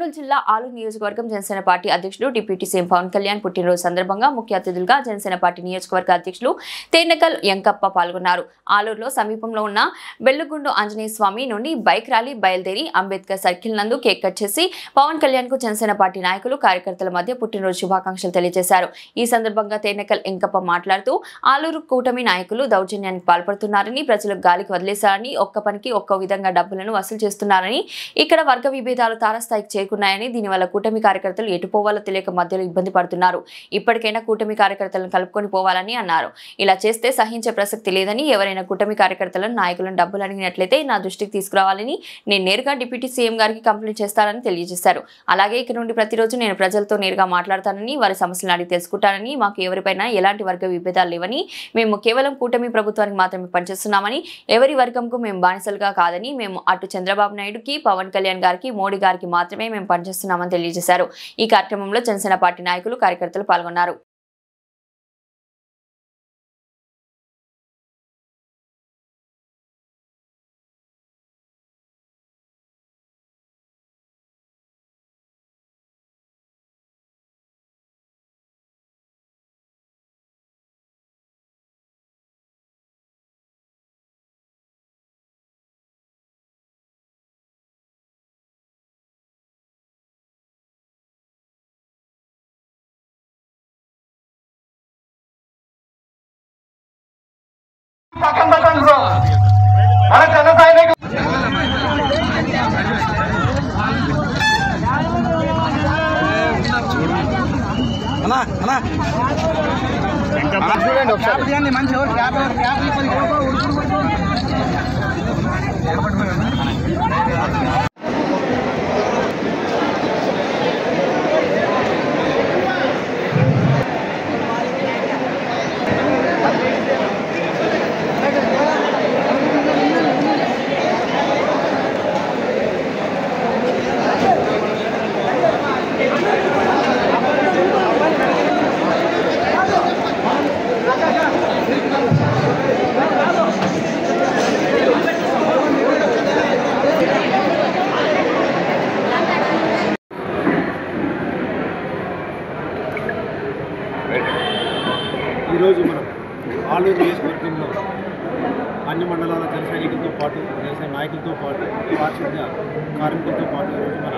వరంగల్ జిల్లా ఆలూరు నియోజకవర్గం జనసేన పార్టీ అధ్యక్షుడు డిప్యూటీ సీఎం పవన్ కళ్యాణ్ పుట్టినరోజు సందర్భంగా ముఖ్య అతిథులుగా జనసేన పార్టీ నియోజకవర్గ అధ్యక్షులు తేనకల్ ఎంకప్ప పాల్గొన్నారు. ఆలూరులో సమీపంలో ఉన్న బెల్లుగుండు ఆంజనేయ స్వామి నుండి బైక్ ర్యాలీ బయలుదేరి అంబేద్కర్ సర్కిల్ నందు కేక్ కట్ చేసి పవన్ కళ్యాణ్ కు జనసేన పార్టీ నాయకులు కార్యకర్తల మధ్య పుట్టినరోజు శుభాకాంక్షలు తెలియజేశారు. ఈ సందర్భంగా తేనకల్ ఎంకప్ప మాట్లాడుతూ ఆలూరు కూటమి నాయకులు దౌర్జన్యానికి పాల్పడుతున్నారని, ప్రజలకు గాలికి వదిలేశారని, ఒక్క పనికి ఒక్క విధంగా డబ్బులను వసూలు చేస్తున్నారని, ఇక్కడ వర్గ విభేదాలు తారస్థాయికి చేరుకున్నాయని, దీనివల్ల కూటమి కార్యకర్తలు ఎటుపోవాలో తెలియక మధ్యలో ఇబ్బంది పడుతున్నారు. ఇప్పటికైనా కూటమి కార్యకర్తలను కలుపుకొని పోవాలని అన్నారు. ఇలా చేస్తే సహించే ప్రసక్తి లేదని, ఎవరైనా కూటమి కార్యకర్తలను నాయకులను డబ్బులు అడిగినట్లయితే నా దృష్టికి తీసుకురావాలని, నేను నేరుగా డిప్యూటీ సీఎం గారికి కంప్లైంట్ చేస్తానని తెలియజేశారు. అలాగే ఇక నుండి ప్రతిరోజు నేను ప్రజలతో నేరుగా మాట్లాడతానని, వారి సమస్యలను అడిగి తెలుసుకుంటానని, మాకు ఎవరిపైన ఎలాంటి వర్గ విభేదాలు లేవని, మేము కేవలం కూటమి ప్రభుత్వానికి మాత్రమే పనిచేస్తున్నామని, ఎవరి వర్గంకు మేము బానిసలుగా కాదని, మేము అటు చంద్రబాబు నాయుడుకి, పవన్ కళ్యాణ్ గారికి, మోడీ గారికి మాత్రమే మేము పనిచేస్తున్నామని తెలియజేశారు. ఈ కార్యక్రమంలో జనసేన పార్టీ నాయకులు కార్యకర్తలు పాల్గొన్నారు. చూడండి ఒకసారి మంచి ఈరోజు మనం ఆలూరు నియోజకవర్గంలో అన్ని మండలాల జన సైనికులతో పాటు, జనసేన నాయకులతో పాటు, పారిశుద్ధ్య కార్మికులతో పాటు ఈరోజు మన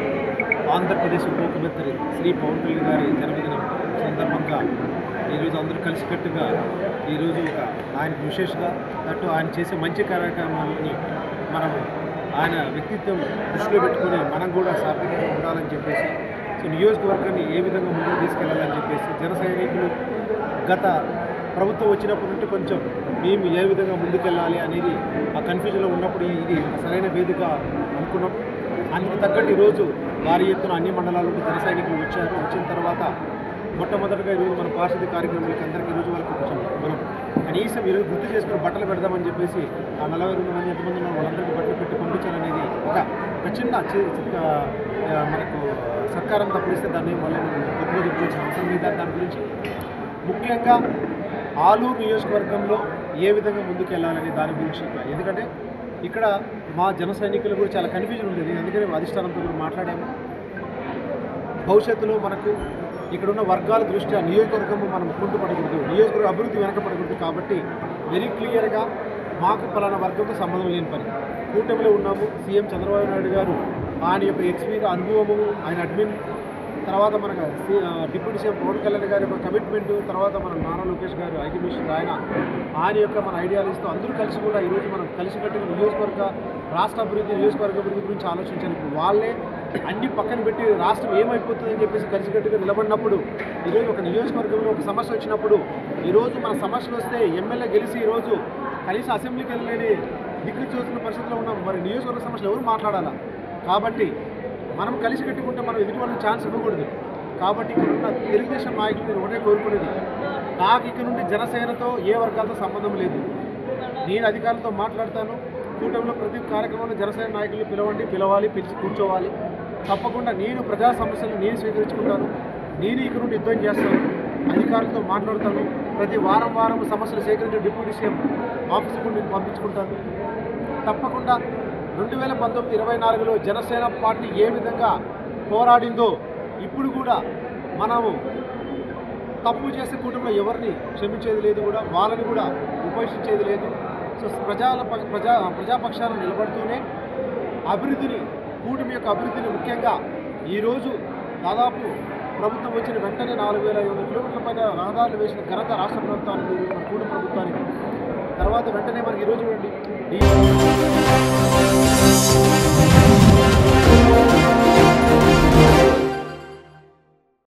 ఆంధ్రప్రదేశ్ ఉప ముఖ్యమంత్రి శ్రీ పవన్ కళ్యాణ్ గారి జన్మదినం సందర్భంగా ఈరోజు అందరూ కలిసికట్టుగా ఈరోజు ఒక ఆయనకు విశేషంగా అటు ఆయన చేసే మంచి కార్యక్రమాలని మనం ఆయన వ్యక్తిత్వం దృష్టిలో పెట్టుకుని మనం కూడా సార్థకంగా ఉండాలని చెప్పేసి, సో నియోజకవర్గాన్ని ఏ విధంగా ముందుకు తీసుకెళ్లాలని చెప్పేసి జన సైనికులు గత ప్రభుత్వం వచ్చినప్పటి నుండి కొంచెం మేము ఏ విధంగా ముందుకెళ్ళాలి అనేది ఆ కన్ఫ్యూజన్లో ఉన్నప్పుడు ఇది సరైన వేదిక అనుకున్నాం. అందుకు తగ్గట్టు ఈరోజు భారీ ఎత్తున అన్ని మండలాల నుండి జన సైనికులు వచ్చారు. వచ్చిన తర్వాత మొట్టమొదటిగా ఈరోజు మన పారిశుద్ధ్య కార్యక్రమాలకి అందరికీ ఈరోజు వాళ్ళకి కొంచెం మనం కనీసం ఈరోజు గుర్తు చేసుకుని బట్టలు పెడదామని చెప్పేసి ఆ 42 మంది ఎంతమంది ఉన్న వాళ్ళందరికీ బట్టలు పెట్టి పంపించాలనేది ఒక చిన్న మనకు సత్కారం తప్పిస్తే దాన్ని మళ్ళీ గొప్పగా చెప్పుకోవాల్సిన అవసరం లేదు. దాని గురించి ముఖ్యంగా ఆలూరు నియోజకవర్గంలో ఏ విధంగా ముందుకు వెళ్ళాలని దాని గురించి, ఎందుకంటే ఇక్కడ మా జన సైనికులు కూడా చాలా కన్ఫ్యూజన్ ఉండేది. అందుకని అధిష్టానంతో కూడా మాట్లాడాము. భవిష్యత్తులో మనకు ఇక్కడున్న వర్గాల దృష్ట్యా నియోజకవర్గం మనం కుంటుపడకూడదు, నియోజకవర్గ అభివృద్ధి వెనకపడకూడదు. కాబట్టి వెరీ క్లియర్గా మాకు పలానా వర్గంతో సంబంధం లేని పని, కూటమిలో ఉన్నాము. సీఎం చంద్రబాబు నాయుడు గారు ఆయన యొక్క ఎక్స్పీరియన్స్ అనుభవము, ఆయన అడ్మిన్, తర్వాత మనకు డిప్యూటీ సీఎం పవన్ కళ్యాణ్ గారి యొక్క కమిట్మెంటు, తర్వాత మన నారా లోకేష్ గారు ఐటీ మినిస్టర్ ఆయన యొక్క మన ఐడియాలజీతో అందరూ కలిసి కూడా ఈరోజు మనం కలిసికట్టుగా నియోజకవర్గ రాష్ట్ర అభివృద్ధి, నియోజకవర్గ అభివృద్ధి గురించి ఆలోచించాలి. ఇప్పుడు వాళ్ళే అన్ని పక్కన పెట్టి రాష్ట్రం ఏమైపోతుందని చెప్పేసి కలిసికట్టుగా నిలబడినప్పుడు, ఈరోజు ఒక నియోజకవర్గంలో ఒక సమస్య వచ్చినప్పుడు, ఈరోజు మన సమస్యలు వస్తే ఎమ్మెల్యే గెలిచి ఈరోజు కనీసం అసెంబ్లీకి వెళ్ళలేని దిక్కు చూస్తున్న పరిస్థితిలో ఉన్నాం. మరి నియోజకవర్గ సమస్యలు ఎవరు మాట్లాడాలా? కాబట్టి మనం కలిసి కట్టుకుంటే మనం ఎదుటి వాళ్ళకి ఛాన్స్ ఇవ్వకూడదు. కాబట్టి ఇక్కడ ఉన్న తెలుగుదేశం నాయకులు నేను ఒకటే కోరుకునేది, నాకు ఇక్కడ నుండి జనసేనతో ఏ వర్గాలతో సంబంధం లేదు. నేను అధికారులతో మాట్లాడతాను. కూటమిలో ప్రతి కార్యక్రమంలో జనసేన నాయకులు పిలవాలి, పిలిచి కూర్చోవాలి. తప్పకుండా నేను ప్రజా సమస్యలు నేను స్వీకరించుకుంటాను. నేను ఇక్కడ నుండి యుద్ధం చేస్తాను, అధికారులతో మాట్లాడతాను. ప్రతి వారం సమస్యలు సేకరించి డిప్యూటీ సీఎం ఆఫీసుకు నేను పంపించుకుంటాను. తప్పకుండా 2019-24లో జనసేన పార్టీ ఏ విధంగా పోరాడిందో ఇప్పుడు కూడా మనము తప్పు చేసే కూటమిలో ఎవరిని క్షమించేది లేదు, కూడా వాళ్ళని కూడా ఉపేక్షించేది లేదు. సో ప్రజాపక్షాలను నిలబడుతూనే అభివృద్ధిని, కూటమి యొక్క అభివృద్ధిని, ముఖ్యంగా ఈరోజు దాదాపు ప్రభుత్వం వచ్చిన వెంటనే 4500 కిలోమీటర్ల పైన రహదారులు వేసిన ఘనత రాష్ట్ర ప్రభుత్వానికి, మన కూటమి ప్రభుత్వానికి. తర్వాత వెంటనే మనకి ఈరోజు చూడండి